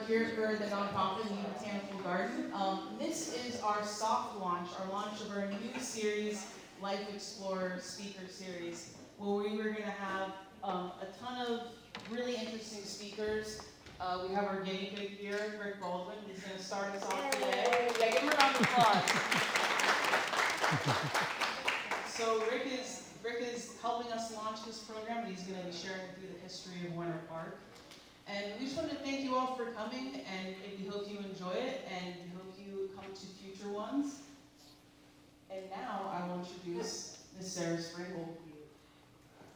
here for the nonprofit New Botanical Garden. This is our soft launch, our launch of our new series, Life Explorer Speaker Series, where we were going to have a ton of really interesting speakers. We have our guinea pig here, Rick Baldwin. He's going to start us off today. Yeah, give him a round of applause. So Rick is helping us launch this program, and he's going to be sharing with you the history of Winter Park. And we just want to thank you all for coming, and we hope you enjoy it, and we hope you come to future ones. And now I will introduce Ms. Sarah Sprinkle.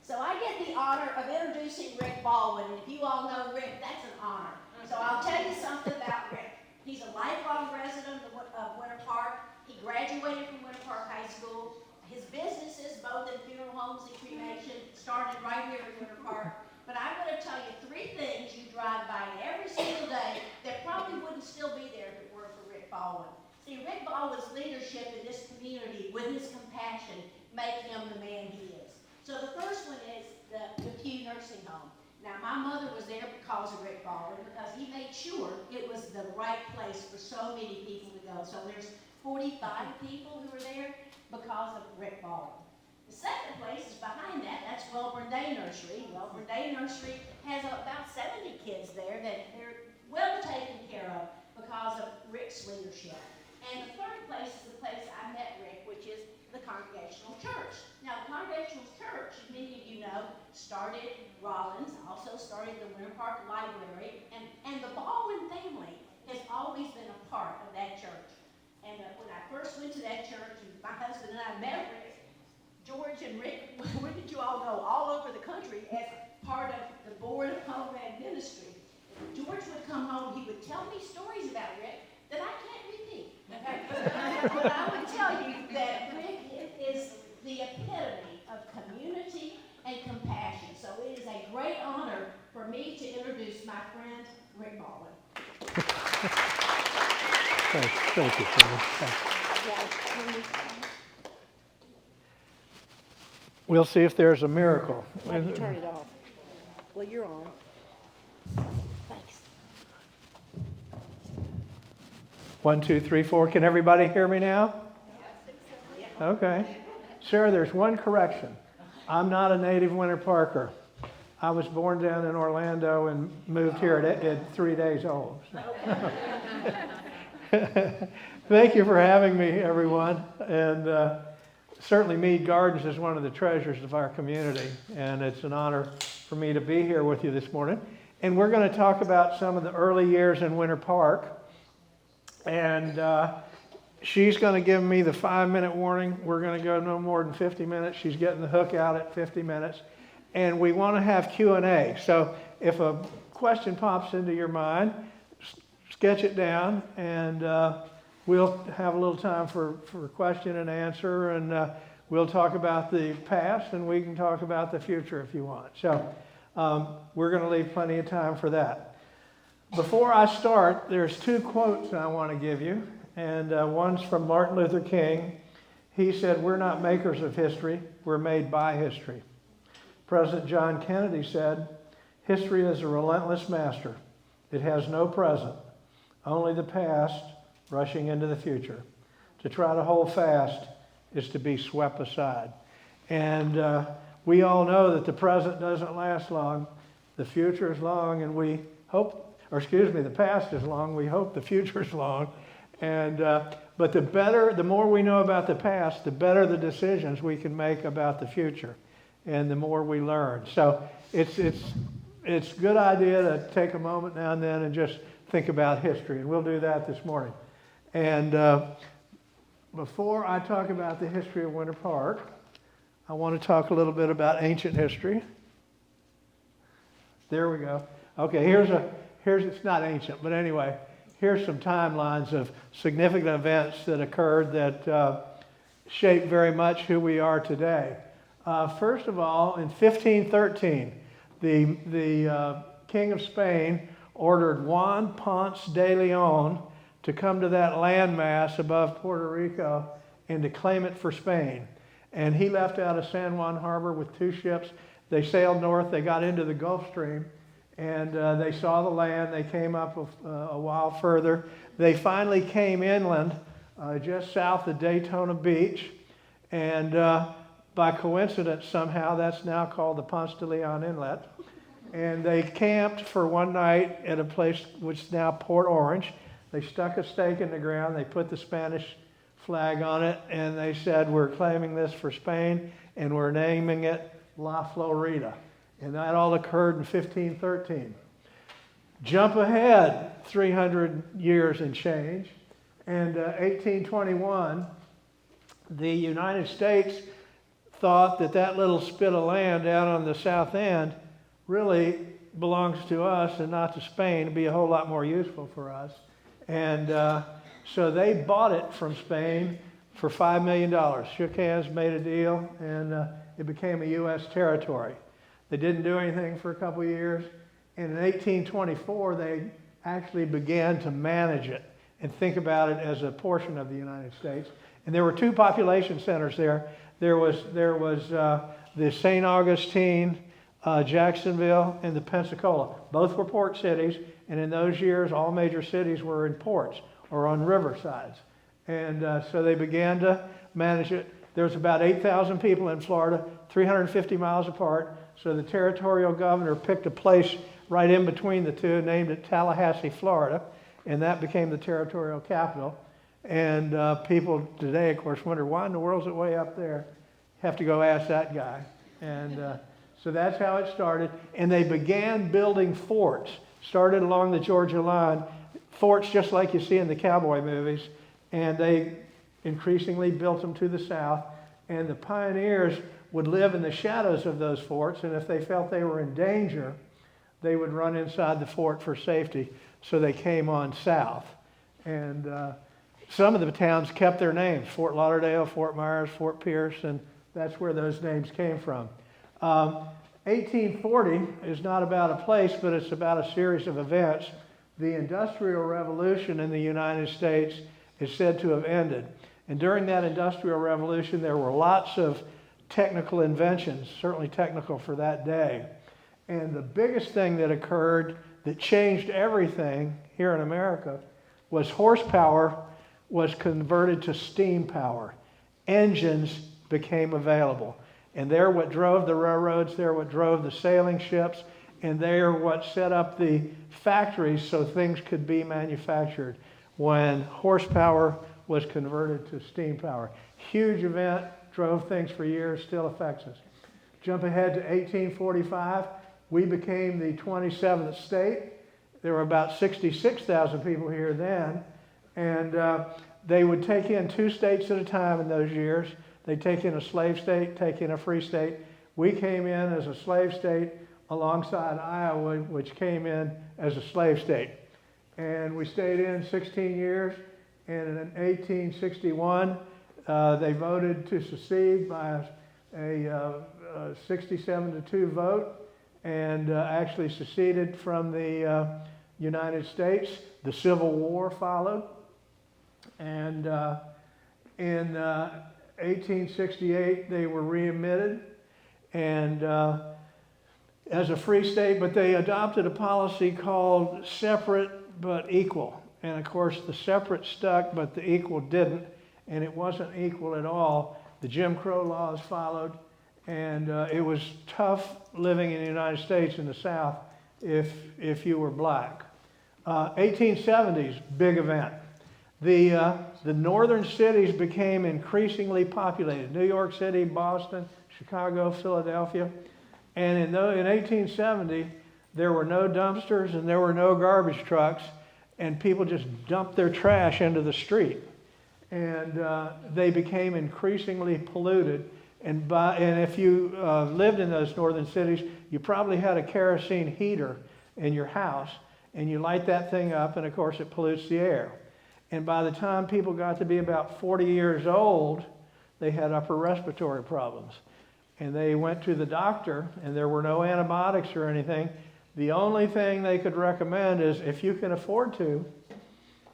So I get the honor of introducing Rick Baldwin. If you all know Rick, that's an honor. So I'll tell you something about Rick. He's a lifelong resident of Winter Park. He graduated from Winter Park High School. His businesses, both in funeral homes and cremation, started right here in Winter Park. But I'm going to tell you 3 things you drive by every single day that probably wouldn't still be there if it weren't for Rick Baldwin. See, Rick Baldwin's leadership in this community, with his compassion, make him the man he is. So the first one is the Pew Nursing Home. Now, my mother was there because of Rick Baldwin, because he made sure it was the right place for so many people to go. So there's 45 people who are there because of Rick Baldwin. The second place is behind that. That's Wellborn Day Nursery. Wellborn Day Nursery has about 70 kids there that they're well taken care of because of Rick's leadership. And the third place is the place I met Rick, which is the Congregational Church. Now, the Congregational Church, many of you know, started Rollins, also started the Winter Park Library, and the Baldwin family has always been a part of that church. And when I first went to that church, my husband and I met Rick, George and Rick, where did you all go? All over the country as part of the Board of Homeland Ministry. George would come home, he would tell me stories about Rick that I can't repeat. But I would tell you that Rick is the epitome of community and compassion. So it is a great honor for me to introduce my friend, Rick Baldwin. Thank you, Sarah. We'll see if there's a miracle. Why don't you turn it off? Well, you're on. Thanks. 1, 2, 3, 4. Can everybody hear me now? Okay. Sarah, there's one correction. I'm not a native Winter Parker. I was born down in Orlando and moved here at 3 days old. Thank you for having me, everyone. And certainly Mead Gardens is one of the treasures of our community, and it's an honor for me to be here with you this morning. And we're going to talk about some of the early years in Winter Park. And she's going to give me the 5-minute warning. We're going to go no more than 50 minutes. She's getting the hook out at 50 minutes. And we want to have Q&A. So if a question pops into your mind, sketch it down, and we'll have a little time for question and answer, and we'll talk about the past, and we can talk about the future if you want. So we're going to leave plenty of time for that. Before I start, there's 2 quotes I want to give you, and one's from Martin Luther King. He said, "We're not makers of history, we're made by history." President John Kennedy said, "History is a relentless master. It has no present, only the past rushing into the future. To try to hold fast is to be swept aside." And we all know that the present doesn't last long. The future is long, and we hope, the past is long. We hope the future is long. And but the more we know about the past, the better the decisions we can make about the future, and the more we learn. So it's a good idea to take a moment now and then and just think about history, and we'll do that this morning. And before I talk about the history of Winter Park, I want to talk a little bit about ancient history. There we go. Okay, here's it's not ancient, but anyway, here's some timelines of significant events that occurred that shaped very much who we are today. First of all, in 1513, the King of Spain ordered Juan Ponce de Leon to come to that landmass above Puerto Rico and to claim it for Spain. And he left out of San Juan Harbor with 2 ships. They sailed north, they got into the Gulf Stream, And they saw the land. They came up a while further. They finally came inland, just south of Daytona Beach. And by coincidence, somehow, that's now called the Ponce de Leon Inlet. And they camped for one night at a place which is now Port Orange. They stuck a stake in the ground. They put the Spanish flag on it. And they said, we're claiming this for Spain, and we're naming it La Florida. And that all occurred in 1513. Jump ahead 300 years and change. And 1821, the United States thought that that little spit of land down on the south end really belongs to us and not to Spain. It'd be a whole lot more useful for us. And so they bought it from Spain for $5 million. Shook hands, made a deal, and it became a U.S. territory. They didn't do anything for a couple of years. And in 1824, they actually began to manage it and think about it as a portion of the United States. And there were two population centers there. There was the St. Augustine, Jacksonville, and the Pensacola. Both were port cities, and in those years, all major cities were in ports or on riversides. And so they began to manage it. There was about 8,000 people in Florida, 350 miles apart. So the territorial governor picked a place right in between the two and named it Tallahassee, Florida, and that became the territorial capital. And people today, of course, wonder, why in the world is it way up there? Have to go ask that guy. And so that's how it started. And they began building forts, started along the Georgia line, forts just like you see in the cowboy movies, and they increasingly built them to the south. And the pioneers would live in the shadows of those forts, and if they felt they were in danger, they would run inside the fort for safety. So they came on south. And some of the towns kept their names: Fort Lauderdale, Fort Myers, Fort Pierce, and that's where those names came from. 1840 is not about a place, but it's about a series of events. The Industrial Revolution in the United States is said to have ended. And during that Industrial Revolution, there were lots of technical inventions, certainly technical for that day. And the biggest thing that occurred that changed everything here in America was horsepower was converted to steam power. Engines became available. And they're what drove the railroads, they're what drove the sailing ships, and they're what set up the factories so things could be manufactured when horsepower was converted to steam power. Huge event, drove things for years, still affects us. Jump ahead to 1845, we became the 27th state. There were about 66,000 people here then, and they would take in 2 states at a time in those years. They'd take in a slave state, take in a free state. We came in as a slave state alongside Iowa, which came in as a slave state. And we stayed in 16 years, and in 1861, they voted to secede by a 67-2 vote, and actually seceded from the United States. The Civil War followed, and in 1868 they were readmitted, and as a free state, but they adopted a policy called separate but equal. And of course the separate stuck, but the equal didn't, and it wasn't equal at all. The Jim Crow laws followed, and it was tough living in the United States in the South if you were black. 1870s, big event. The northern cities became increasingly populated. New York City, Boston, Chicago, Philadelphia. And in 1870, there were no dumpsters and there were no garbage trucks, and people just dumped their trash into the street. And they became increasingly polluted. And if you lived in those northern cities, you probably had a kerosene heater in your house, and you light that thing up, and of course it pollutes the air. And by the time people got to be about 40 years old, they had upper respiratory problems. And they went to the doctor, and there were no antibiotics or anything. The only thing they could recommend is, if you can afford to,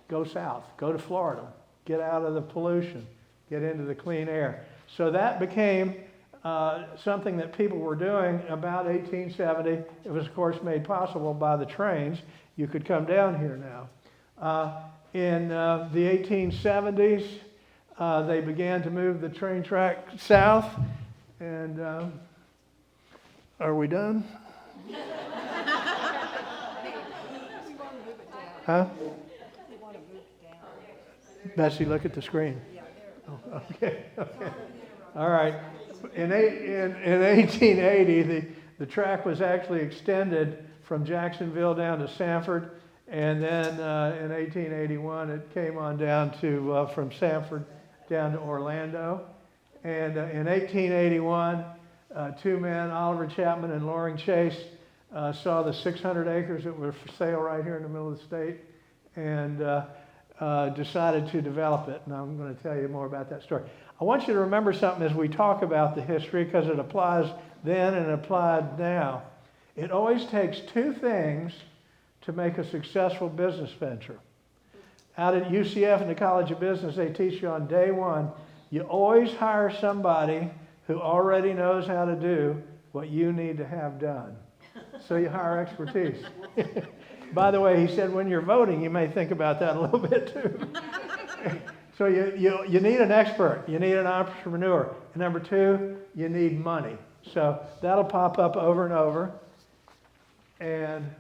go south, go to Florida, get out of the pollution, get into the clean air. So that became something that people were doing about 1870. It was, of course, made possible by the trains. You could come down here now. In the 1870s, they began to move the train track south. And are we done? Huh? Bessie, look at the screen. Oh, okay. All right. In 1880, the track was actually extended from Jacksonville down to Sanford, and then in 1881 it came on down to from Sanford down to Orlando. And in 1881, two men, Oliver Chapman and Loring Chase, saw the 600 acres that were for sale right here in the middle of the state, and decided to develop it. And I'm going to tell you more about that story. I want you to remember something as we talk about the history, because it applies then and it applied now. It always takes two things to make a successful business venture. Out at UCF in the College of Business, they teach you on day one, you always hire somebody who already knows how to do what you need to have done. So you hire expertise. By the way, he said when you're voting, you may think about that a little bit too. So you need an expert. You need an entrepreneur. And number two, you need money. So that'll pop up over and over. And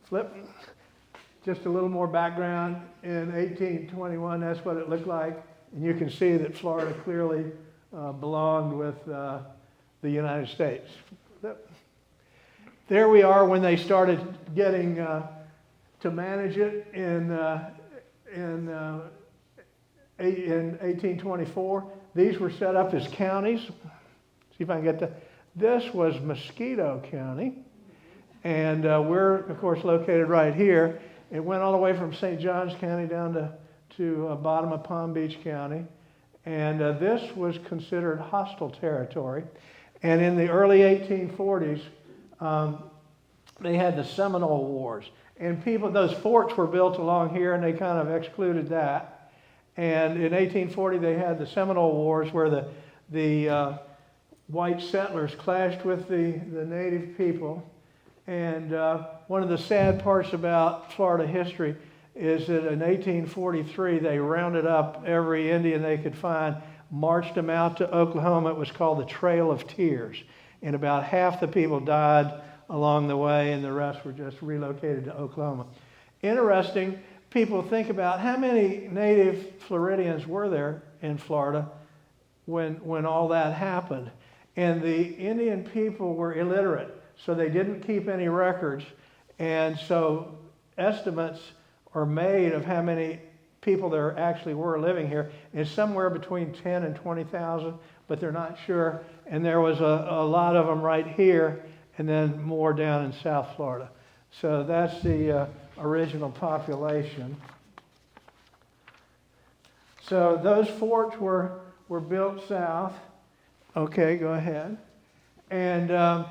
flip. Just a little more background. In 1821, that's what it looked like. And you can see that Florida clearly belonged with the United States. There we are when they started getting to manage it in 1824. These were set up as counties. See if I can get that. This was Mosquito County. And we're, of course, located right here. It went all the way from St. Johns County down to bottom of Palm Beach County. And this was considered hostile territory. And in the early 1840s, they had the Seminole Wars. And those forts were built along here, and they kind of excluded that. And in 1840, they had the Seminole Wars, where the white settlers clashed with the native people. And one of the sad parts about Florida history is that in 1843, they rounded up every Indian they could find, marched them out to Oklahoma. It was called the Trail of Tears. And about half the people died along the way, and the rest were just relocated to Oklahoma. Interesting, people think about how many native Floridians were there in Florida when all that happened. And the Indian people were illiterate, so they didn't keep any records. And so estimates are made of how many people there actually were living here. It's somewhere between 10 and 20,000, but they're not sure. And there was a lot of them right here, and then more down in South Florida. So that's the original population. So those forts were built south. Okay, go ahead. And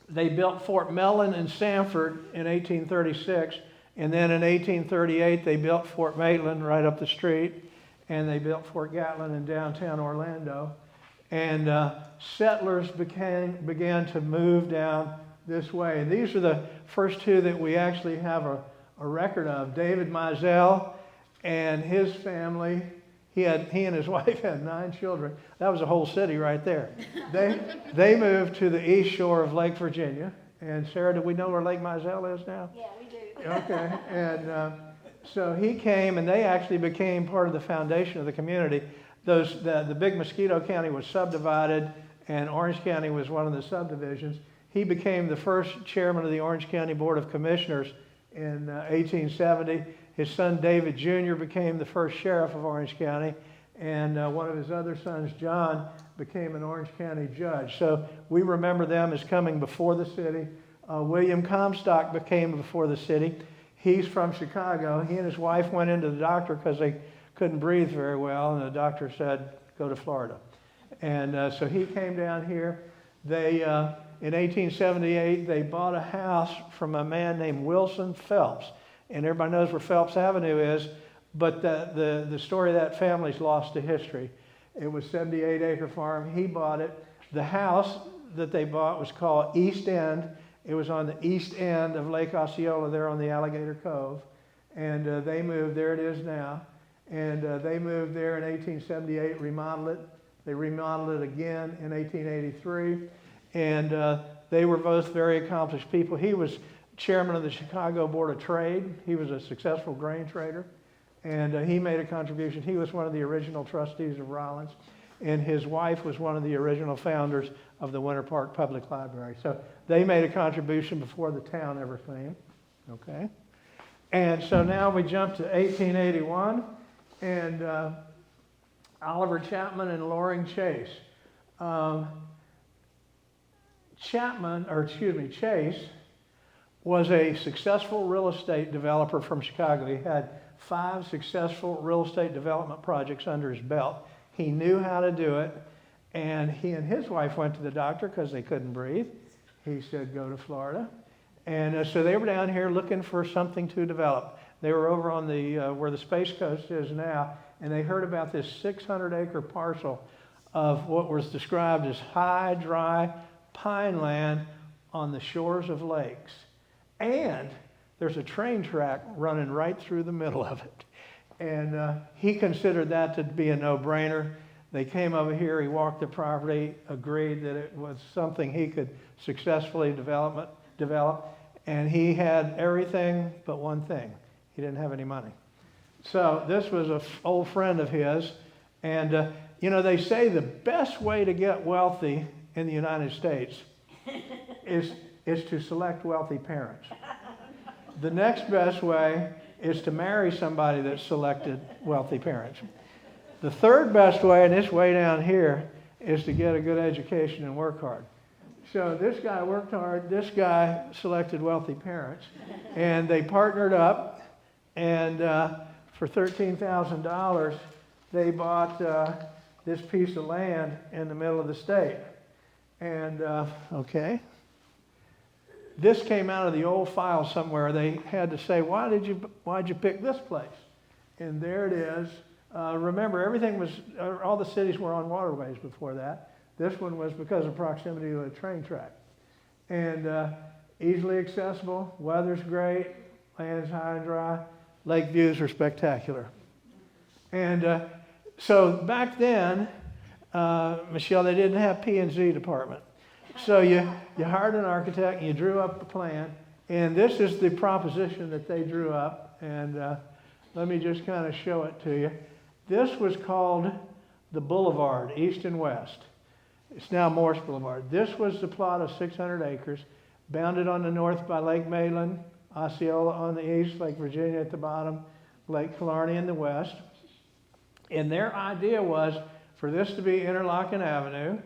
they built Fort Mellon in Sanford in 1836. And then in 1838, they built Fort Maitland right up the street. And they built Fort Gatlin in downtown Orlando. And settlers began to move down this way. And these are the first two that we actually have a record of. David Mizell and his family. He and his wife had 9 children. That was a whole city right there. They moved to the east shore of Lake Virginia. And Sarah, do we know where Lake Mizell is now? Yeah, we do. Okay. And so he came, and they actually became part of the foundation of the community. The big Mosquito County was subdivided, and Orange County was one of the subdivisions. He became the first chairman of the Orange County Board of Commissioners in 1870. His son David Jr. became the first sheriff of Orange County, and one of his other sons, John, became an Orange County judge. So we remember them as coming before the city. William Comstock became before the city. He's from Chicago. He and his wife went into the doctor because they couldn't breathe very well, and the doctor said, go to Florida. And so he came down here. They, in 1878, they bought a house from a man named Wilson Phelps. And everybody knows where Phelps Avenue is, but the story of that family's lost to history. It was a 78-acre farm. He bought it. The house that they bought was called East End. It was on the east end of Lake Osceola there on the Alligator Cove. And they moved, there it is now. And they moved there in 1878, remodeled it. They remodeled it again in 1883. And they were both very accomplished people. He was chairman of the Chicago Board of Trade. He was a successful grain trader. And he made a contribution. He was one of the original trustees of Rollins. And his wife was one of the original founders of the Winter Park Public Library. So they made a contribution before the town ever came. Okay? And so now we jump to 1881, and Oliver Chapman and Loring Chase. Chase was a successful real estate developer from Chicago. He had 5 successful real estate development projects under his belt. He knew how to do it, and he and his wife went to the doctor because they couldn't breathe. He said, go to Florida. And so they were down here looking for something to develop. They were over on the where the Space Coast is now, and they heard about this 600-acre parcel of what was described as high, dry pine land on the shores of lakes. And there's a train track running right through the middle of it. And he considered that to be a no-brainer. They came over here, he walked the property, agreed that it was something he could successfully develop, and he had everything but one thing. He didn't have any money. So this was an old friend of his, and you know, they say the best way to get wealthy in the United States is to select wealthy parents. The next best way is to marry somebody that selected wealthy parents. The third best way, and it's way down here, is to get a good education and work hard. So this guy worked hard, this guy selected wealthy parents, and they partnered up, and for $13,000, they bought this piece of land in the middle of the state. And, okay. This came out of the old file somewhere. They had to say, why'd you pick this place? And there it is. Remember, everything was, all the cities were on waterways before that. This one was because of proximity to a train track. And easily accessible, weather's great, land's high and dry, lake views are spectacular. And so back then, Michelle, they didn't have P&Z department. So you hired an architect and you drew up the plan, and this is the proposition that they drew up, and let me just kind of show it to you. This was called the Boulevard, east and west. It's now Morse Boulevard. This was the plot of 600 acres, bounded on the north by Lake Maitland, Osceola on the east, Lake Virginia at the bottom, Lake Killarney in the west. And their idea was for this to be Interlochen Avenue,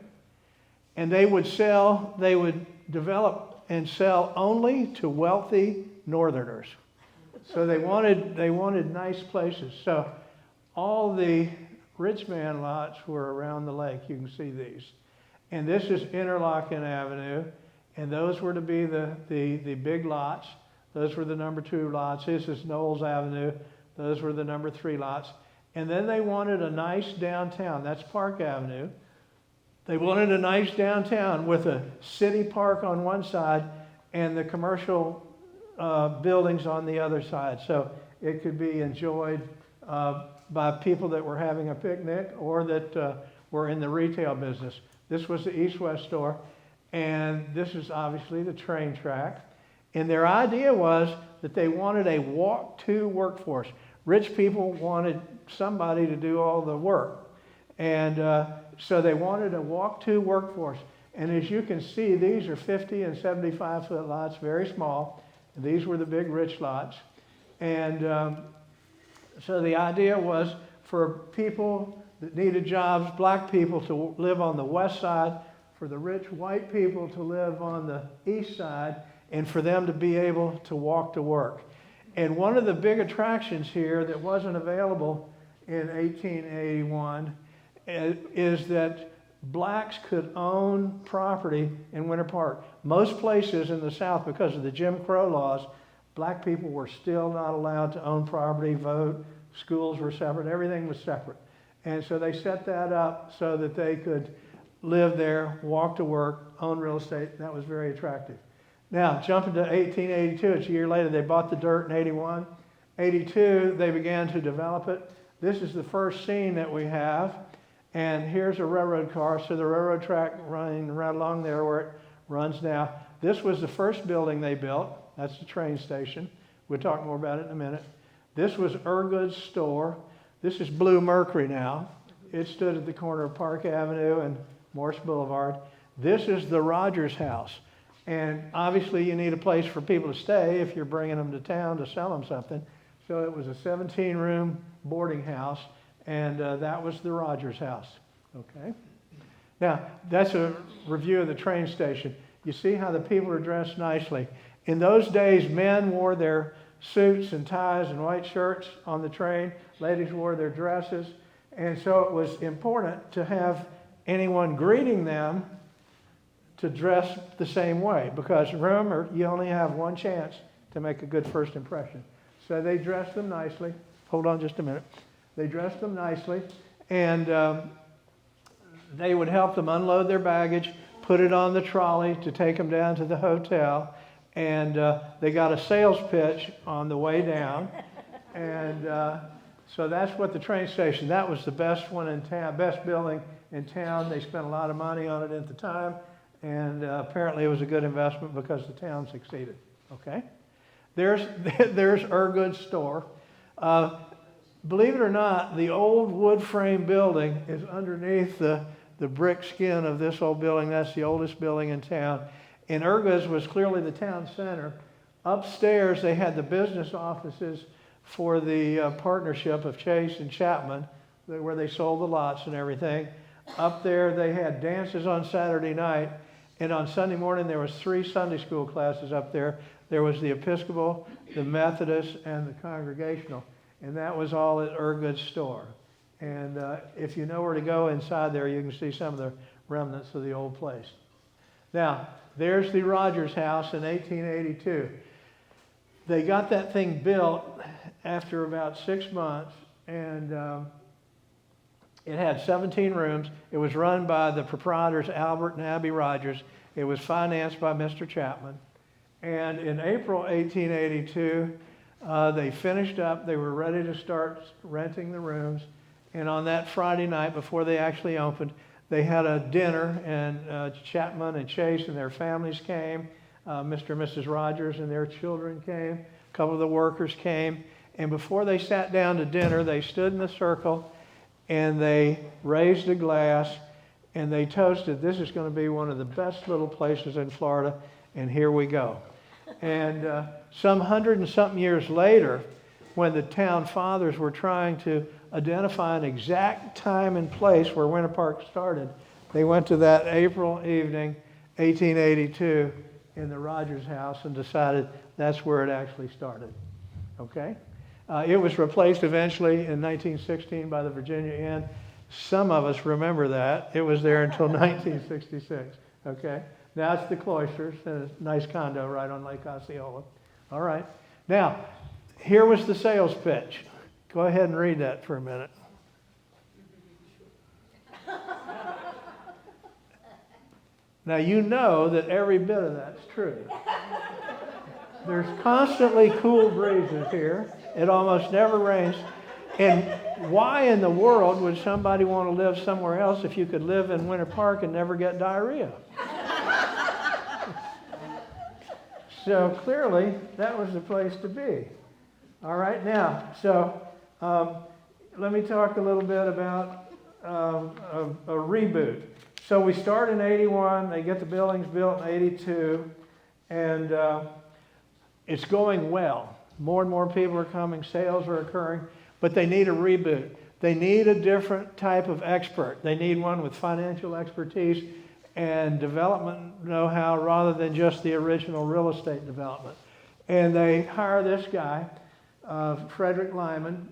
and they would develop and sell only to wealthy northerners. So they wanted nice places. So all the rich man lots were around the lake. You can see these. And this is Interlochen Avenue, and those were to be the big lots. Those were the number 2 lots. This is Knowles Avenue. Those were the number 3 lots. And then they wanted a nice downtown. That's Park Avenue. They wanted a nice downtown with a city park on one side and the commercial buildings on the other side. So it could be enjoyed by people that were having a picnic or that were in the retail business. This was the East-West store, and this is obviously the train track. And their idea was that they wanted a walk-to workforce. Rich people wanted somebody to do all the work. And so they wanted a walk-to workforce. And as you can see, these are 50 and 75-foot lots, very small. These were the big rich lots. And so the idea was for people that needed jobs, black people to live on the west side, for the rich white people to live on the east side, and for them to be able to walk to work. And one of the big attractions here that wasn't available in 1881 is that blacks could own property in Winter Park. Most places in the South, because of the Jim Crow laws, black people were still not allowed to own property, vote, schools were separate, everything was separate. And so they set that up so that they could live there, walk to work, own real estate. That was very attractive. Now, jumping to 1882, it's a year later, they bought the dirt in 81. 82, they began to develop it. This is the first scene that we have. And here's a railroad car, so the railroad track running right along there where it runs now. This was the first building they built. That's the train station. We'll talk more about it in a minute. This was Ergood's store. This is Blue Mercury now. It stood at the corner of Park Avenue and Morse Boulevard. This is the Rogers House. And obviously you need a place for people to stay if you're bringing them to town to sell them something. So it was a 17-room boarding house, and that was the Rogers House. Okay. Now, that's a review of the train station. You see how the people are dressed nicely. In those days, men wore their suits and ties and white shirts on the train. Ladies wore their dresses. And so it was important to have anyone greeting them to dress the same way, because remember, you only have one chance to make a good first impression. So they dressed them nicely. Hold on just a minute. They dressed them nicely, and they would help them unload their baggage, put it on the trolley to take them down to the hotel, and they got a sales pitch on the way down. And so that's what the train station, that was the best one in town, best building in town. They spent a lot of money on it at the time, and apparently it was a good investment because the town succeeded. Okay? There's Ergood's store. Believe it or not, the old wood frame building is underneath the brick skin of this old building. That's the oldest building in town. And Ergood's was clearly the town center. Upstairs, they had the business offices for the partnership of Chase and Chapman, where they sold the lots and everything. Up there, they had dances on Saturday night. And on Sunday morning, there was 3 Sunday school classes up there. There was the Episcopal, the Methodist, and the Congregational. And that was all at Ergood's store. And if you know where to go inside there, you can see some of the remnants of the old place. Now, there's the Rogers House in 1882. They got that thing built after about 6 months, and it had 17 rooms. It was run by the proprietors, Albert and Abby Rogers. It was financed by Mr. Chapman. And in April 1882, they finished up. They were ready to start renting the rooms. And on that Friday night, before they actually opened, they had a dinner, and Chapman and Chase and their families came. Mr. and Mrs. Rogers and their children came. A couple of the workers came. And before they sat down to dinner, they stood in a circle, and they raised a glass, and they toasted, "This is going to be one of the best little places in Florida, and here we go." And some 100 and something years later, when the town fathers were trying to identify an exact time and place where Winter Park started, they went to that April evening, 1882, in the Rogers House and decided that's where it actually started. Okay? It was replaced eventually in 1916 by the Virginia Inn. Some of us remember that. It was there until 1966. Okay? Now it's the Cloisters, a nice condo right on Lake Osceola. All right. Now, here was the sales pitch. Go ahead and read that for a minute. Now, you know that every bit of that's true. There's constantly cool breezes here. It almost never rains. And why in the world would somebody want to live somewhere else if you could live in Winter Park and never get diarrhea? So clearly, that was the place to be. All right, now, so let me talk a little bit about a reboot. So we start in 81, they get the buildings built in 82, and it's going well. More and more people are coming, sales are occurring, but they need a reboot. They need a different type of expert. They need one with financial expertise and development know-how rather than just the original real estate development. And they hire this guy, Frederick Lyman.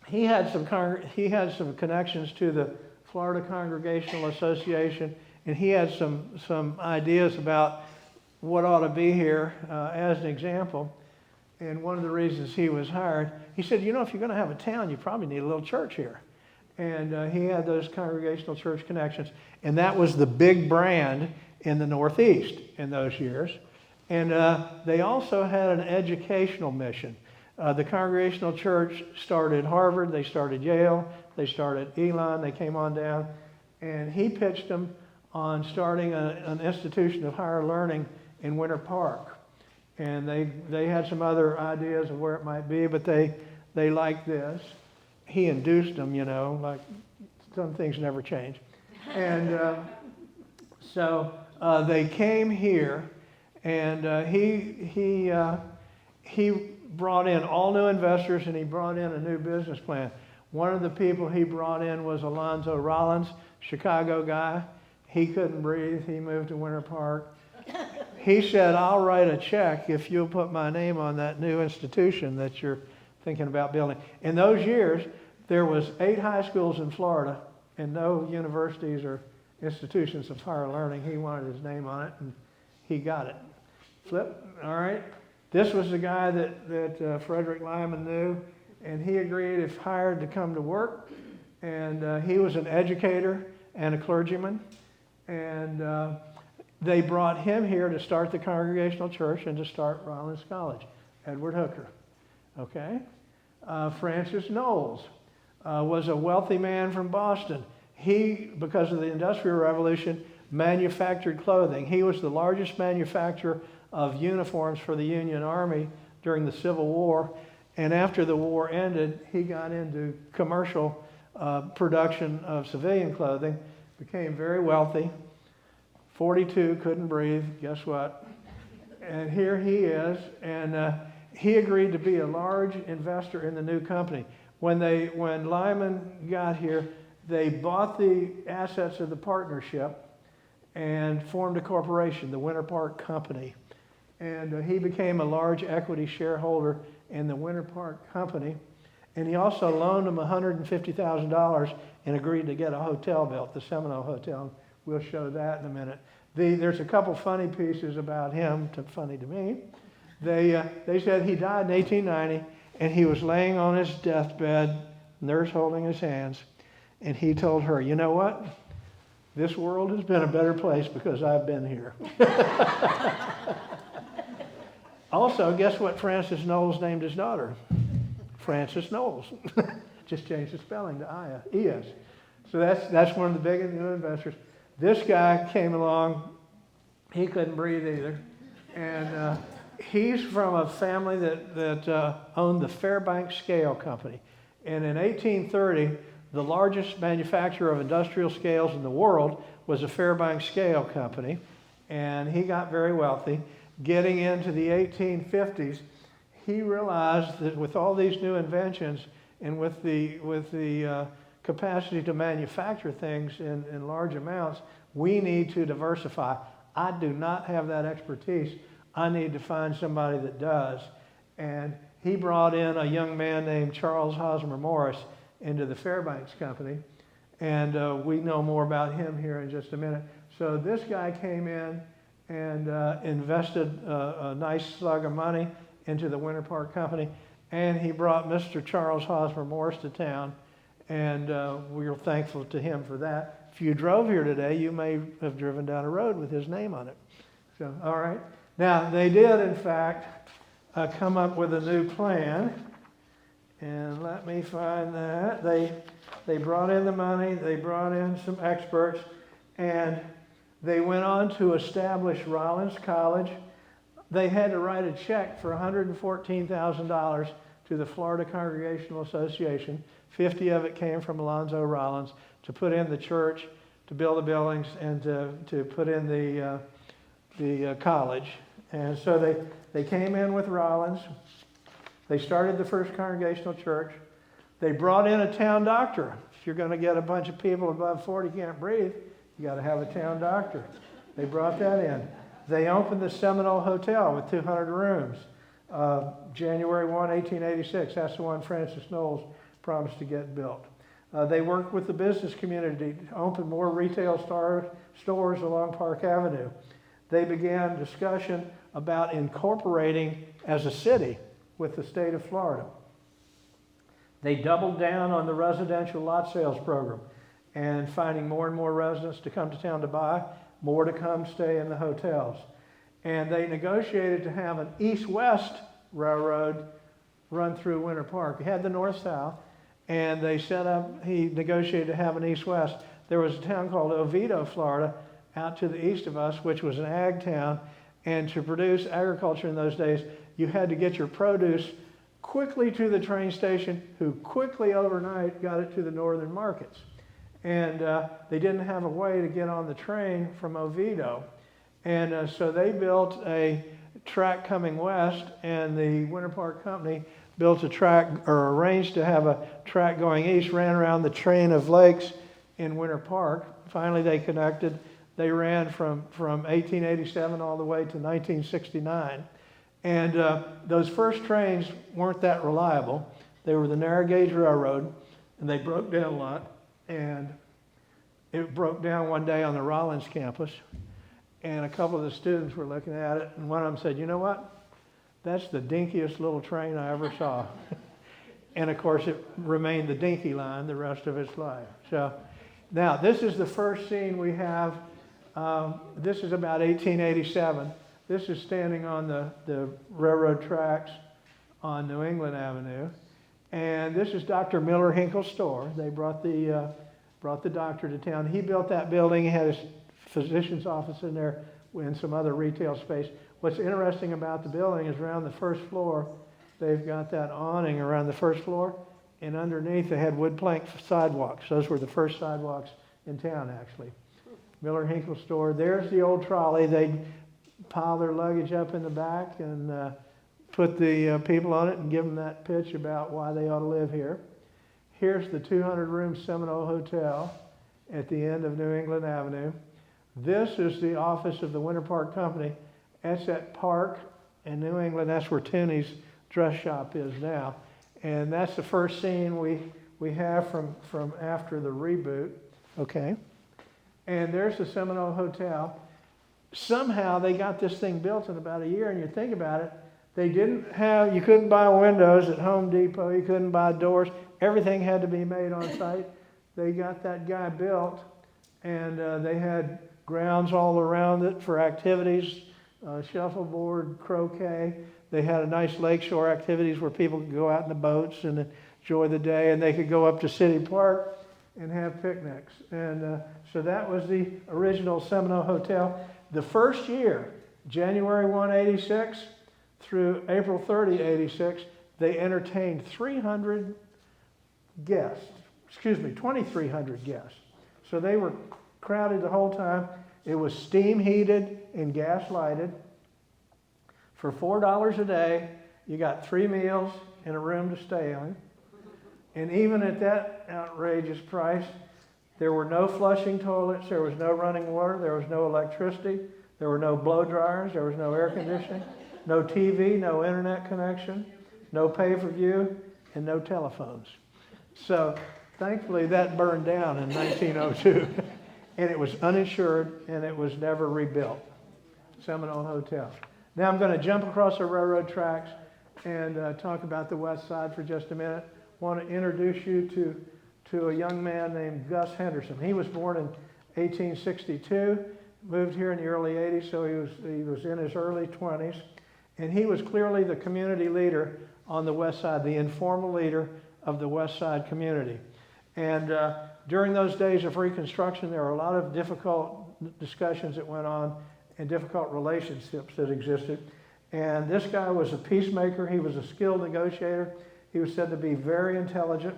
He had some connections to the Florida Congregational Association, and he had some ideas about what ought to be here as an example. And one of the reasons he was hired, he said, you know, if you're going to have a town, you probably need a little church here. And he had those Congregational Church connections. And that was the big brand in the Northeast in those years. And they also had an educational mission. The Congregational Church started Harvard, they started Yale, they started Elon, they came on down. And he pitched them on starting an institution of higher learning in Winter Park. And they had some other ideas of where it might be, but they liked this. He induced them, like some things never change. And so they came here, and he brought in all new investors, and he brought in a new business plan. One of the people he brought in was Alonzo Rollins, Chicago guy. He couldn't breathe. He moved to Winter Park. He said, I'll write a check if you'll put my name on that new institution that you're thinking about building. In those years, there was 8 high schools in Florida and no universities or institutions of higher learning. He wanted his name on it, and he got it. Flip, all right. This was the guy that Frederick Lyman knew, and he agreed if hired to come to work. And he was an educator and a clergyman. And they brought him here to start the Congregational Church and to start Rollins College, Edward Hooker. Okay? Francis Knowles was a wealthy man from Boston. He, because of the Industrial Revolution, manufactured clothing. He was the largest manufacturer of uniforms for the Union Army during the Civil War. And after the war ended, he got into commercial production of civilian clothing, became very wealthy. 42, couldn't breathe, guess what? And here he is, and he agreed to be a large investor in the new company. When Lyman got here, they bought the assets of the partnership and formed a corporation, the Winter Park Company. And he became a large equity shareholder in the Winter Park Company. And he also loaned them $150,000 and agreed to get a hotel built, the Seminole Hotel. We'll show that in a minute. There's a couple funny pieces about him, funny to me. They said he died in 1890, and he was laying on his deathbed, nurse holding his hands, and he told her, you know what? This world has been a better place because I've been here. Also, guess what Francis Knowles named his daughter? Francis Knowles. Just changed the spelling to E-S. So that's one of the big new investors. This guy came along. He couldn't breathe either. And he's from a family that owned the Fairbanks Scale Company. And in 1830, the largest manufacturer of industrial scales in the world was a Fairbanks Scale Company. And he got very wealthy. Getting into the 1850s, he realized that with all these new inventions and with the capacity to manufacture things in large amounts, we need to diversify. I do not have that expertise. I need to find somebody that does. And he brought in a young man named Charles Hosmer Morris into the Fairbanks Company. And we know more about him here in just a minute. So this guy came in and invested a nice slug of money into the Winter Park Company. And he brought Mr. Charles Hosmer Morris to town. And we are thankful to him for that. If you drove here today, you may have driven down a road with his name on it. So, all right. Now, they did, in fact, come up with a new plan. And let me find that. They brought in the money. They brought in some experts. And they went on to establish Rollins College. They had to write a check for $114,000 to the Florida Congregational Association. 50 of it came from Alonzo Rollins to put in the church, to build the buildings, and to put in the college. And so they came in with Rollins. They started the first Congregational Church. They brought in a town doctor. If you're going to get a bunch of people above 40 can't breathe, you got to have a town doctor. They brought that in. They opened the Seminole Hotel with 200 rooms. January 1, 1886. That's the one Francis Knowles promised to get built. They worked with the business community to open more retail stores along Park Avenue. They began discussion about incorporating as a city with the state of Florida. They doubled down on the residential lot sales program and finding more and more residents to come to town to buy, more to come stay in the hotels. And they negotiated to have an east-west railroad run through Winter Park. He had the north-south, and he negotiated to have an east-west. There was a town called Oviedo, Florida, out to the east of us, which was an ag town. And to produce agriculture in those days, you had to get your produce quickly to the train station, who quickly overnight got it to the northern markets. And they didn't have a way to get on the train from Oviedo. And so they built a track coming west, and the Winter Park Company built a track, or arranged to have a track going east, ran around the train of lakes in Winter Park. Finally, they connected. They ran from 1887 all the way to 1969. And those first trains weren't that reliable. They were the narrow gauge railroad, and they broke down a lot. And it broke down one day on the Rollins campus, and a couple of the students were looking at it, and one of them said, "You know what? That's the dinkiest little train I ever saw." And of course, it remained the dinky line the rest of its life. So now, this is the first scene we have. This is about 1887. This is standing on the railroad tracks on New England Avenue. And this is Dr. Miller Hinkle's store. They brought the doctor to town. He built that building. He had his physician's office in there and some other retail space. What's interesting about the building is around the first floor, they've got that awning around the first floor, and underneath they had wood plank sidewalks. Those were the first sidewalks in town, actually. Miller Hinkle store. There's the old trolley. They'd pile their luggage up in the back and put the people on it and give them that pitch about why they ought to live here. Here's the 200-room Seminole Hotel at the end of New England Avenue. This is the office of the Winter Park Company. That's at Park in New England. That's where Tooney's dress shop is now. And that's the first scene we have from after the reboot. Okay. And there's the Seminole Hotel. Somehow they got this thing built in about a year, and you think about it, you couldn't buy windows at Home Depot, you couldn't buy doors, everything had to be made on site. They got that guy built, and they had grounds all around it for activities, shuffleboard, croquet. They had a nice lakeshore activities where people could go out in the boats and enjoy the day, and they could go up to City Park and have picnics. And so that was the original Seminole Hotel. The first year, January 1, 86 through April 30, 86, they entertained 2,300 guests. So they were crowded the whole time. It was steam heated and gas lighted. For $4 a day, you got 3 meals and a room to stay in. And even at that outrageous price, there were no flushing toilets, there was no running water, there was no electricity, there were no blow dryers, there was no air conditioning, no TV, no internet connection, no pay-per-view, and no telephones. So thankfully that burned down in 1902, and it was uninsured, and it was never rebuilt. Seminole Hotel. Now I'm going to jump across the railroad tracks and talk about the west side for just a minute. I want to introduce you to a young man named Gus Henderson. He was born in 1862, moved here in the early 80s, so he was in his early 20s. And he was clearly the community leader on the west side, the informal leader of the west side community. And during those days of Reconstruction, there were a lot of difficult discussions that went on and difficult relationships that existed. And this guy was a peacemaker. He was a skilled negotiator. He was said to be very intelligent.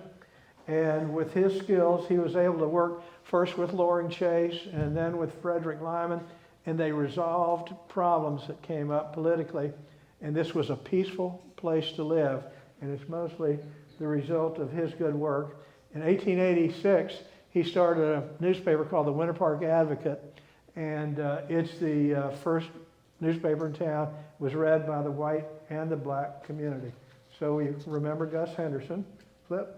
And with his skills, he was able to work first with Loring Chase and then with Frederick Lyman. And they resolved problems that came up politically. And this was a peaceful place to live. And it's mostly the result of his good work. In 1886, he started a newspaper called the Winter Park Advocate. And it's the first newspaper in town. It was read by the white and the black community. So we remember Gus Henderson. Flip.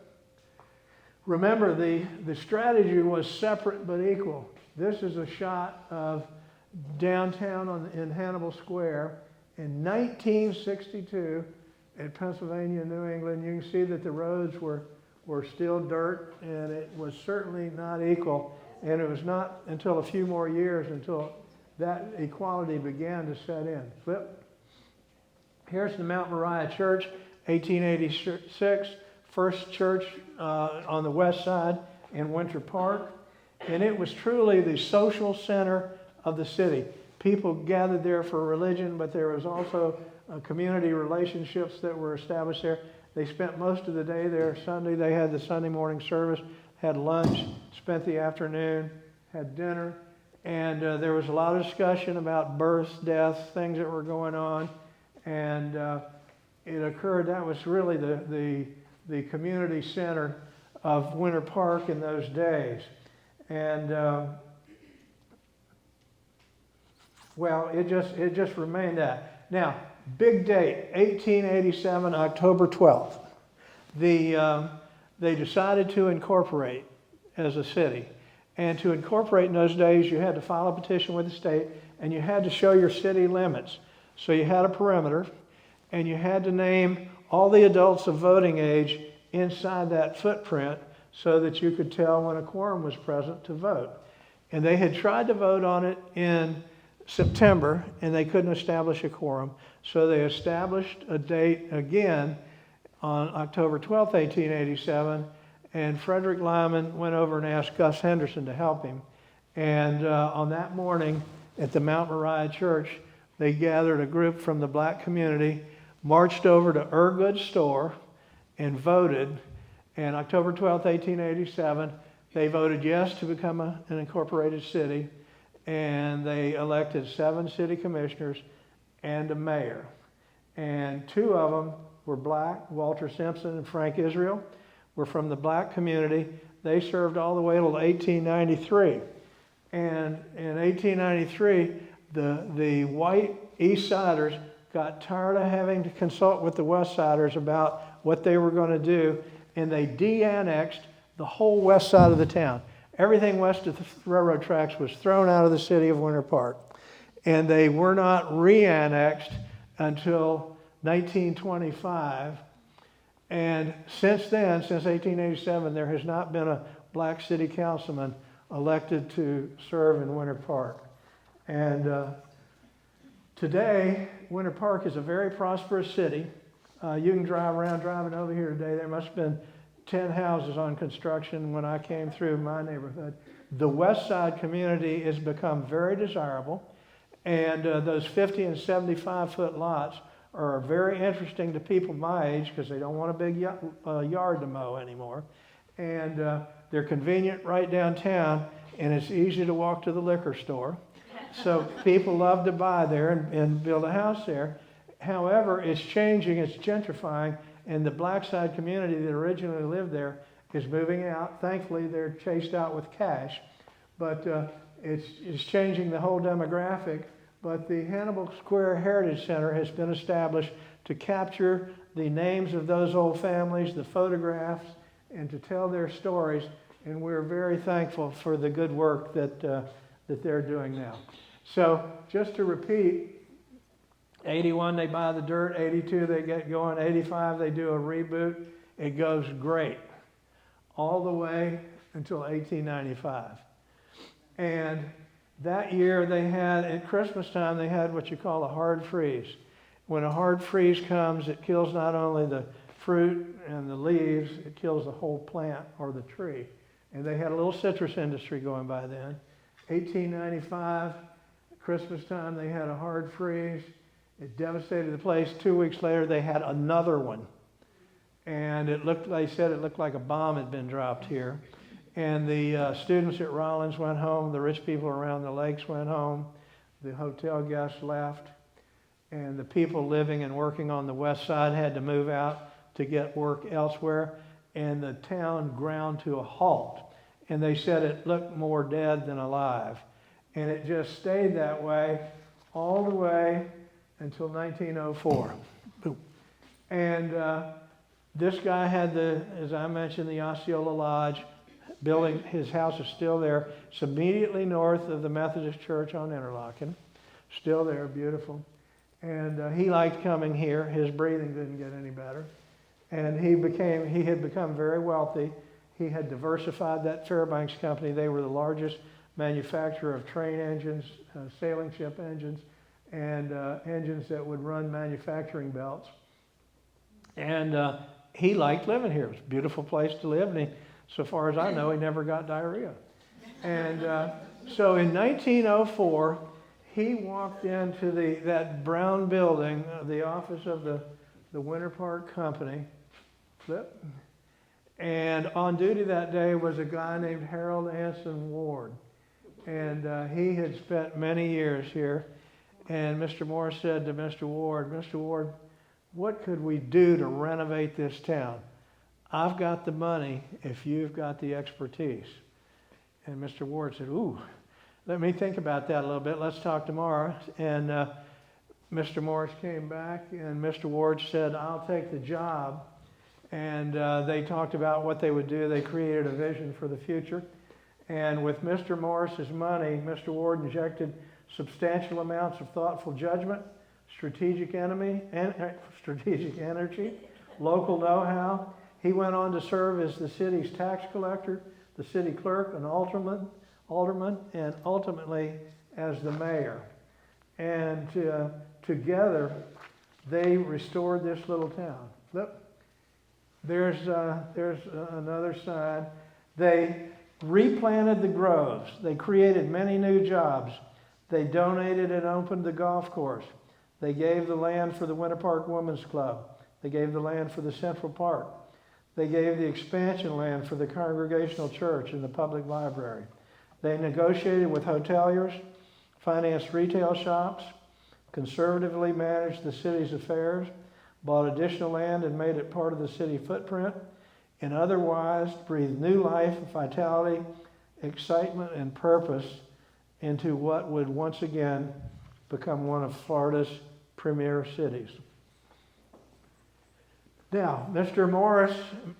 Remember, the strategy was separate but equal. This is a shot of downtown in Hannibal Square in 1962 at Pennsylvania, New England. You can see that the roads were were still dirt, and it was certainly not equal. And it was not until a few more years until that equality began to set in. Flip. Here's the Mount Moriah Church, 1886, first church on the west side in Winter Park. And it was truly the social center of the city. People gathered there for religion, but there was also community relationships that were established there. They spent most of the day there. Sunday, they had the Sunday morning service, had lunch, spent the afternoon, had dinner, and there was a lot of discussion about births, deaths, things that were going on, and it occurred. That was really the community center of Winter Park in those days, and well, it just remained that. Now, big date, 1887, October 12th. They decided to incorporate as a city. And to incorporate in those days, you had to file a petition with the state, and you had to show your city limits. So you had a perimeter, and you had to name all the adults of voting age inside that footprint so that you could tell when a quorum was present to vote. And they had tried to vote on it in September, and they couldn't establish a quorum. So they established a date again on October 12th, 1887, and Frederick Lyman went over and asked Gus Henderson to help him. And on that morning at the Mount Moriah Church, they gathered a group from the black community, marched over to Ergood's store, and voted. And October 12th, 1887, they voted yes to become an incorporated city, and they elected 7 city commissioners and a mayor. And 2 of them were black. Walter Simpson and Frank Israel were from the black community. They served all the way till 1893. And in 1893, the white East Siders got tired of having to consult with the West Siders about what they were going to do, and they de-annexed the whole west side of the town. Everything west of the railroad tracks was thrown out of the city of Winter Park. And they were not re-annexed until 1925. And since then, since 1887, there has not been a black city councilman elected to serve in Winter Park. And today, Winter Park is a very prosperous city. You can drive around, driving over here today. There must have been 10 houses on construction when I came through my neighborhood. The West Side community has become very desirable, and those 50 and 75-foot lots are very interesting to people my age because they don't want a big yard to mow anymore. And they're convenient right downtown, and it's easy to walk to the liquor store. So people love to buy there and build a house there. However, it's changing, it's gentrifying, and the black side community that originally lived there is moving out. Thankfully, they're chased out with cash, but it's changing the whole demographic. But the Hannibal Square Heritage Center has been established to capture the names of those old families, the photographs, and to tell their stories. And we're very thankful for the good work that they're doing now. So just to repeat, 81, they buy the dirt. 82, they get going. 85, they do a reboot. It goes great all the way until 1895. And that year they had, at Christmas time, they had what you call a hard freeze. When a hard freeze comes, it kills not only the fruit and the leaves, it kills the whole plant or the tree. And they had a little citrus industry going by then. 1895, Christmas time, they had a hard freeze. It devastated the place. 2 weeks later, they had another one. And they said it looked like a bomb had been dropped here. And the students at Rollins went home. The rich people around the lakes went home. The hotel guests left. And the people living and working on the west side had to move out to get work elsewhere. And the town ground to a halt. And they said it looked more dead than alive. And it just stayed that way all the way until 1904. Boom. And this guy had as I mentioned, the Osceola Lodge building. His house is still there. It's immediately north of the Methodist Church on Interlochen. Still there, beautiful. And he liked coming here. His breathing didn't get any better. And he had become very wealthy. He had diversified that Fairbanks company. They were the largest manufacturer of train engines, sailing ship engines, and engines that would run manufacturing belts. And he liked living here. It was a beautiful place to live, and he, so far as I know, he never got diarrhea. And so in 1904, he walked into that brown building, the office of the Winter Park Company. Flip. And on duty that day was a guy named Harold Anson Ward. And he had spent many years here. And Mr. Morris said to Mr. Ward, what could we do to renovate this town? I've got the money if you've got the expertise. And Mr. Ward said, ooh, let me think about that a little bit. Let's talk tomorrow. And Mr. Morris came back, and Mr. Ward said, I'll take the job. And they talked about what they would do. They created a vision for the future. And with Mr. Morris's money, Mr. Ward injected substantial amounts of thoughtful judgment, strategic energy, local know-how. He went on to serve as the city's tax collector, the city clerk, an alderman, and ultimately as the mayor. And together, they restored this little town. Look, there's another side. They replanted the groves. They created many new jobs. They donated and opened the golf course. They gave the land for the Winter Park Women's Club. They gave the land for the Central Park. They gave the expansion land for the Congregational Church and the public library. They negotiated with hoteliers, financed retail shops, conservatively managed the city's affairs, bought additional land and made it part of the city footprint, and otherwise breathed new life, vitality, excitement, and purpose into what would once again become one of Florida's premier cities. Now, Mr. Morris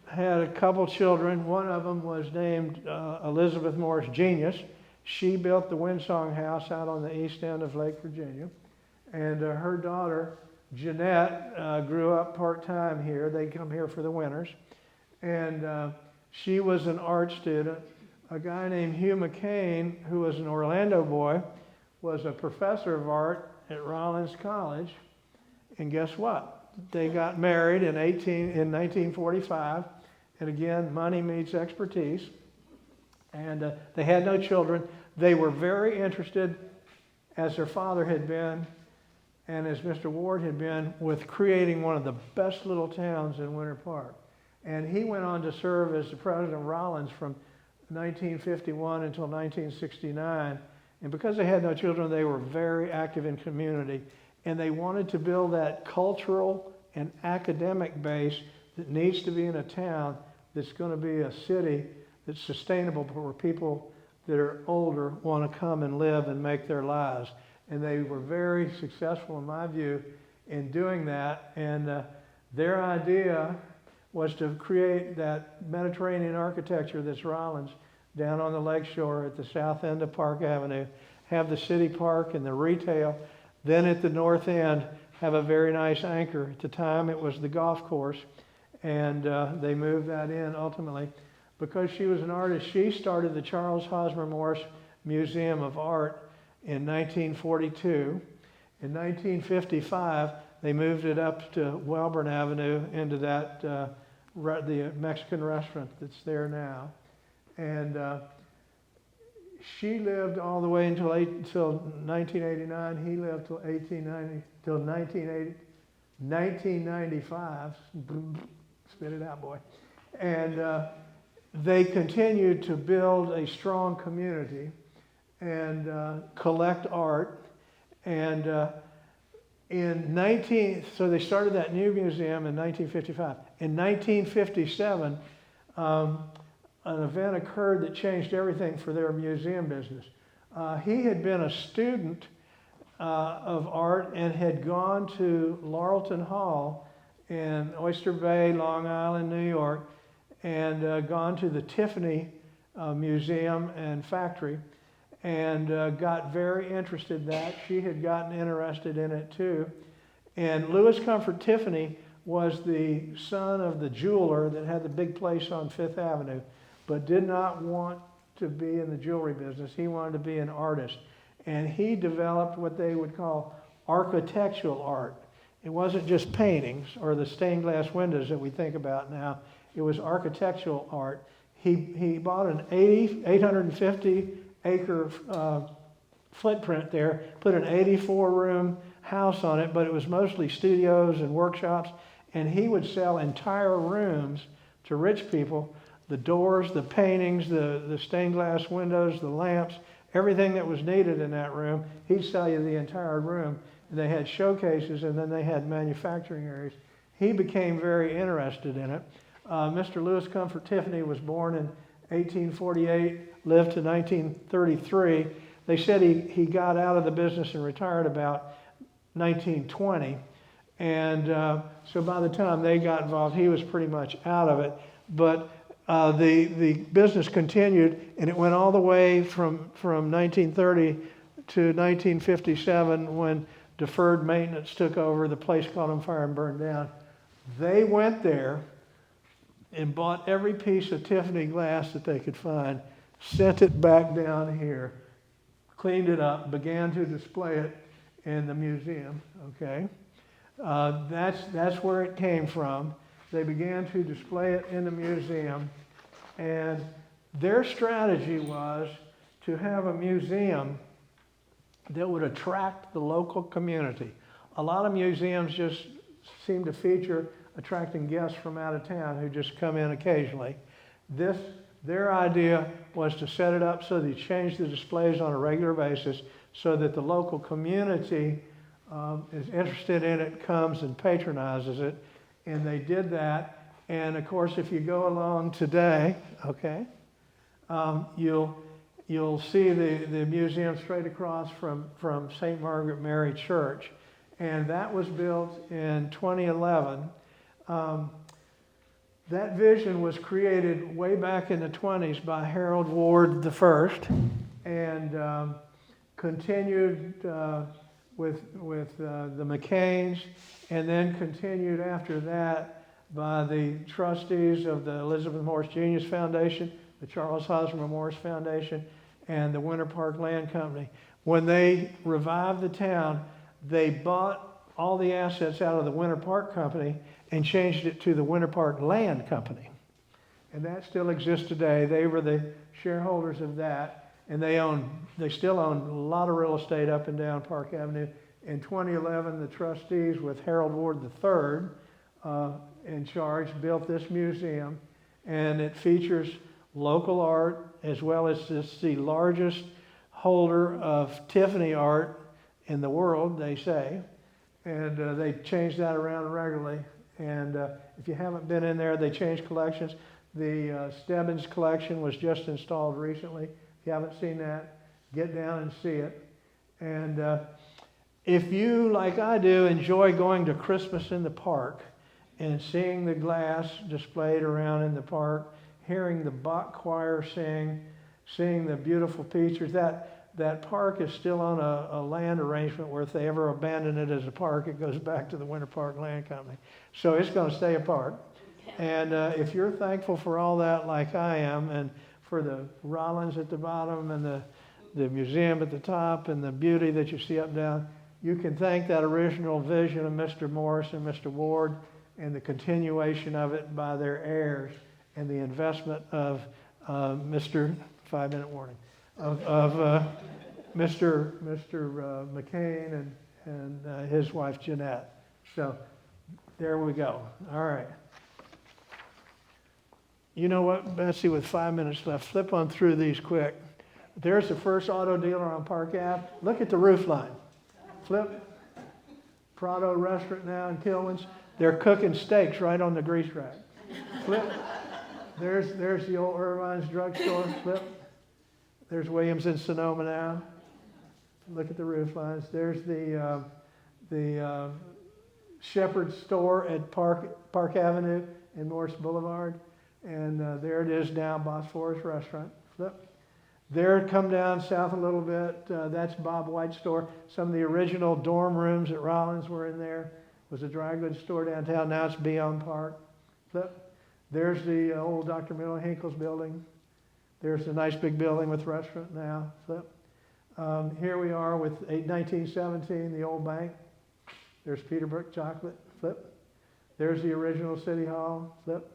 had a couple children. One of them was named Elizabeth Morris Genius. She built the Windsong House out on the east end of Lake Virginia. And her daughter, Jeanette, grew up part-time here. They come here for the winters. And she was an art student. A guy named Hugh McCain, who was an Orlando boy, was a professor of art at Rollins College. And guess what? They got married in 1945. And again, money meets expertise. And they had no children. They were very interested, as their father had been, and as Mr. Ward had been, with creating one of the best little towns in Winter Park. And he went on to serve as the president of Rollins from 1951 until 1969. And because they had no children, they were very active in community. And they wanted to build that cultural and academic base that needs to be in a town that's going to be a city that's sustainable for people that are older want to come and live and make their lives. And they were very successful, in my view, in doing that. And their idea was to create that Mediterranean architecture that's Rollins down on the lakeshore at the south end of Park Avenue, have the city park and the retail. Then at the north end, have a very nice anchor. At the time, it was the golf course, and they moved that in ultimately. Because she was an artist, she started the Charles Hosmer Morris Museum of Art in 1942. In 1955, they moved it up to Welborn Avenue into that the Mexican restaurant that's there now. And she lived all the way until 1989. He lived till 1995. Spit it out, boy. And they continued to build a strong community and collect art. And so they started that new museum in 1955. In 1957, an event occurred that changed everything for their museum business. He had been a student of art and had gone to Laurelton Hall in Oyster Bay, Long Island, New York, and gone to the Tiffany Museum and Factory, and got very interested in that. She had gotten interested in it too. And Louis Comfort Tiffany was the son of the jeweler that had the big place on Fifth Avenue, but did not want to be in the jewelry business. He wanted to be an artist. And he developed what they would call architectural art. It wasn't just paintings or the stained glass windows that we think about now. It was architectural art. He bought an 850 acre footprint there, put an 84-room house on it, but it was mostly studios and workshops, and he would sell entire rooms to rich people, the doors, the paintings, the stained glass windows, the lamps, everything that was needed in that room. He'd sell you the entire room. They had showcases, and then they had manufacturing areas. He became very interested in it. Mr. Louis Comfort Tiffany was born in 1848, lived to 1933. They said he got out of the business and retired about 1920. And so by the time they got involved, he was pretty much out of it. But the business continued, and it went all the way from 1930 to 1957 when deferred maintenance took over. The place caught on fire and burned down. They went there and bought every piece of Tiffany glass that they could find, sent it back down here, cleaned it up, began to display it in the museum. Okay, that's where it came from. They began to display it in the museum, and their strategy was to have a museum that would attract the local community. A lot of museums just seem to feature attracting guests from out of town who just come in occasionally. Their idea was to set it up so they change the displays on a regular basis so that the local community is interested in it, comes and patronizes it. And they did that. And of course, if you go along today, okay, you'll see the museum straight across from St. Margaret Mary Church. And that was built in 2011. That vision was created way back in the 20s by Harold Ward I, and continued with the McCains, and then continued after that by the trustees of the Elizabeth Morris Genius Foundation, the Charles Hosmer Morris Foundation, and the Winter Park Land Company. When they revived the town, they bought all the assets out of the Winter Park Company and changed it to the Winter Park Land Company. And that still exists today. They were the shareholders of that, and they still own a lot of real estate up and down Park Avenue. In 2011, the trustees with Harold Ward III in charge built this museum, and it features local art as well as the largest holder of Tiffany art in the world, they say. And they change that around regularly. And if you haven't been in there, they change collections. The Stebbins collection was just installed recently. If you haven't seen that, get down and see it. And if you, like I do, enjoy going to Christmas in the park and seeing the glass displayed around in the park, hearing the Bach choir sing, seeing the beautiful pictures, that park is still on a land arrangement where if they ever abandon it as a park, it goes back to the Winter Park Land Company. So it's going to stay a park. And if you're thankful for all that like I am, and for the Rollins at the bottom and the museum at the top and the beauty that you see up and down, you can thank that original vision of Mr. Morris and Mr. Ward and the continuation of it by their heirs and the investment of Mr. 5-minute warning. Of Mr. McCain and his wife Jeanette. So there we go. All right. You know what, Betsy, with 5 minutes left, flip on through these quick. There's the first auto dealer on Park Ave. Look at the roof line. Flip. Prado Restaurant now in Kilwins. They're cooking steaks right on the grease rack. Flip. There's the old Irvine's drugstore. Flip. There's Williams in Sonoma now. Look at the roof lines. There's the Shepherd's store at Park Avenue and Morris Boulevard. And there it is now, Bosphorus Restaurant. Flip. There, come down south a little bit. That's Bob White's store. Some of the original dorm rooms at Rollins were in there. was a dry goods store downtown. Now it's Beyond Park. Flip. There's the old Dr. Miller Hinkle's building. There's the nice big building with restaurant now. Flip. Here we are with 1917, the old bank. There's Peterbrook Chocolate. Flip. There's the original City Hall. Flip.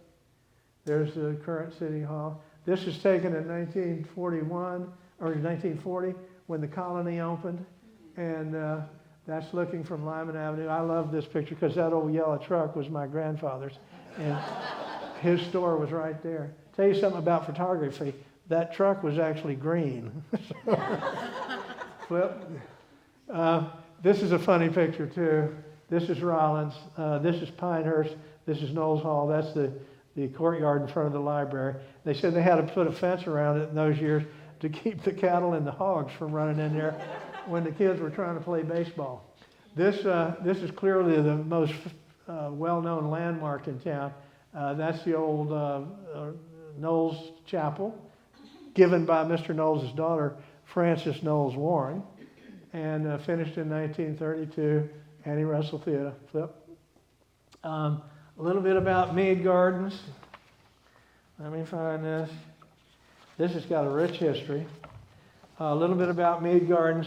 There's the current City Hall. This is taken in 1941 or 1940 when the colony opened, and that's looking from Lyman Avenue. I love this picture because that old yellow truck was my grandfather's, and his store was right there. Tell you something about photography. That truck was actually green. Flip. This is a funny picture too. This is Rollins. This is Pinehurst. This is Knowles Hall. That's the courtyard in front of the library. They said they had to put a fence around it in those years to keep the cattle and the hogs from running in there when the kids were trying to play baseball. This is clearly the most well-known landmark in town. That's the old Knowles Chapel, given by Mr. Knowles' daughter, Frances Knowles Warren, and finished in 1932, Annie Russell Theater. Flip. A little bit about Mead Gardens. Let me find this. This has got a rich history. A little bit about Mead Gardens.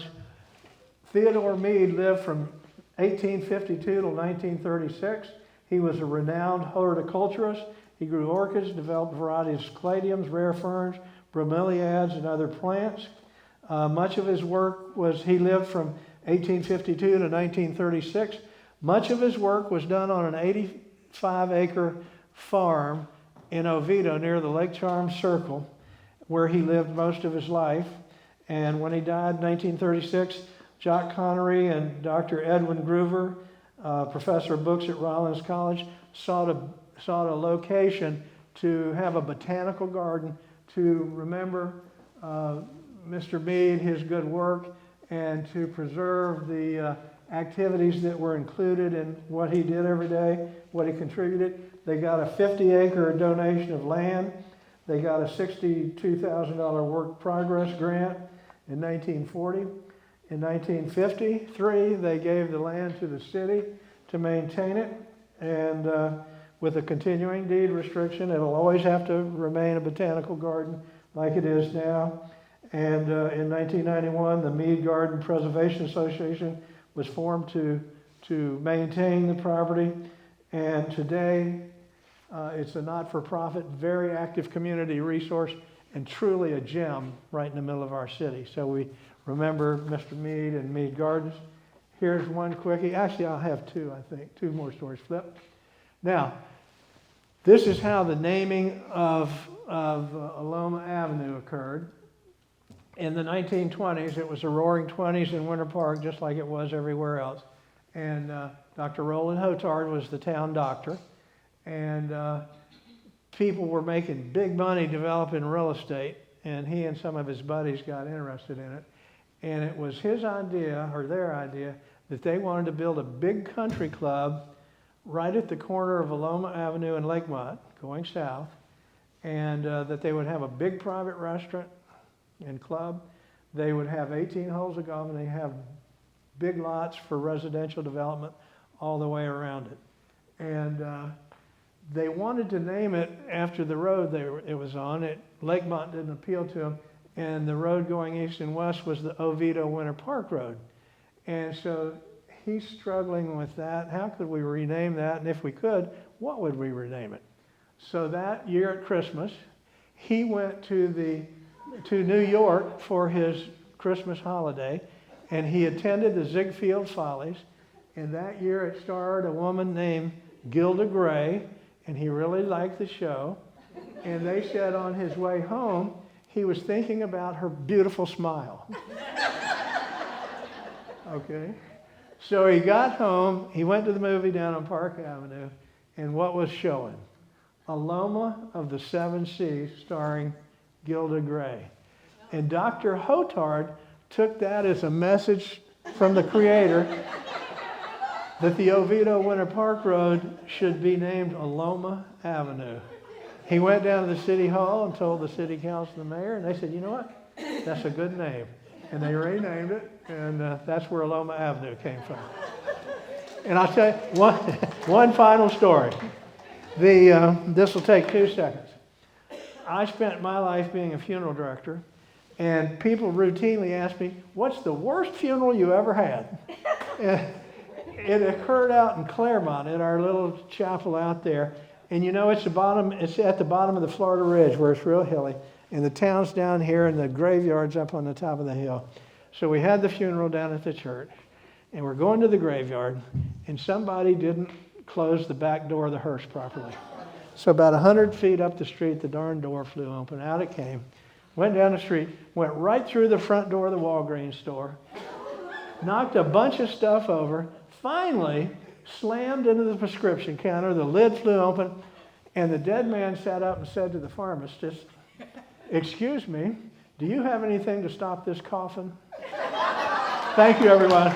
Theodore Mead lived from 1852 till 1936. He was a renowned horticulturist. He grew orchids, developed varieties of caladiums, rare ferns, bromeliads, and other plants. Much of his work was, he lived from 1852 to 1936. Much of his work was done on an 85-acre farm in Oviedo near the Lake Charles Circle, where he lived most of his life. And when he died in 1936, Jock Connery and Dr. Edwin Groover, professor of books at Rollins College, sought a location to have a botanical garden to remember Mr. Mead, his good work, and to preserve the activities that were included in what he did every day, what he contributed. They got a 50-acre donation of land. They got a $62,000 work progress grant in 1940. In 1953, they gave the land to the city to maintain it, and with a continuing deed restriction, it'll always have to remain a botanical garden like it is now. And in 1991, the Mead Garden Preservation Association was formed to maintain the property, and today it's a not-for-profit, very active community resource, and truly a gem right in the middle of our city. So we remember Mr. Mead and Mead Gardens. Here's one quickie. Actually, I'll have two, I think. Two more stories. Flip. Now, this is how the naming of Aloma Avenue occurred. In the 1920s, it was the roaring 20s in Winter Park, just like it was everywhere else. And Dr. Roland Hotard was the town doctor. And people were making big money developing real estate, and he and some of his buddies got interested in it. And it was his idea, or their idea, that they wanted to build a big country club right at the corner of Aloma Avenue and Lakemont, going south, and that they would have a big private restaurant and club. They would have 18 holes of golf, and they have big lots for residential development all the way around it. And they wanted to name it after the road it was on. Lakemont didn't appeal to them, and the road going east and west was the Oviedo Winter Park Road. And so he's struggling with that. How could we rename that? And if we could, what would we rename it? So that year at Christmas, he went to New York for his Christmas holiday, and he attended the Ziegfeld Follies. And that year it starred a woman named Gilda Gray, and he really liked the show. And they said on his way home, he was thinking about her beautiful smile. Okay. So he got home, he went to the movie down on Park Avenue, and what was showing? Aloma of the Seven Seas, starring Gilda Gray. And Dr. Hotard took that as a message from the creator that the Oviedo Winter Park Road should be named Aloma Avenue. He went down to the city hall and told the city council and the mayor, and they said, you know what, that's a good name. And they renamed it, and that's where Aloma Avenue came from. And I'll tell you one final story. This will take 2 seconds. I spent my life being a funeral director, and people routinely ask me, what's the worst funeral you ever had? And it occurred out in Claremont at our little chapel out there. And you know, it's at the bottom of the Florida Ridge where it's real hilly. And the town's down here and the graveyard's up on the top of the hill. So we had the funeral down at the church. And we're going to the graveyard, and somebody didn't close the back door of the hearse properly. So about 100 feet up the street, the darn door flew open. Out it came. Went down the street, went right through the front door of the Walgreens store, knocked a bunch of stuff over, finally slammed into the prescription counter, the lid flew open, and the dead man sat up and said to the pharmacist, excuse me, do you have anything to stop this coughing? Thank you, everyone.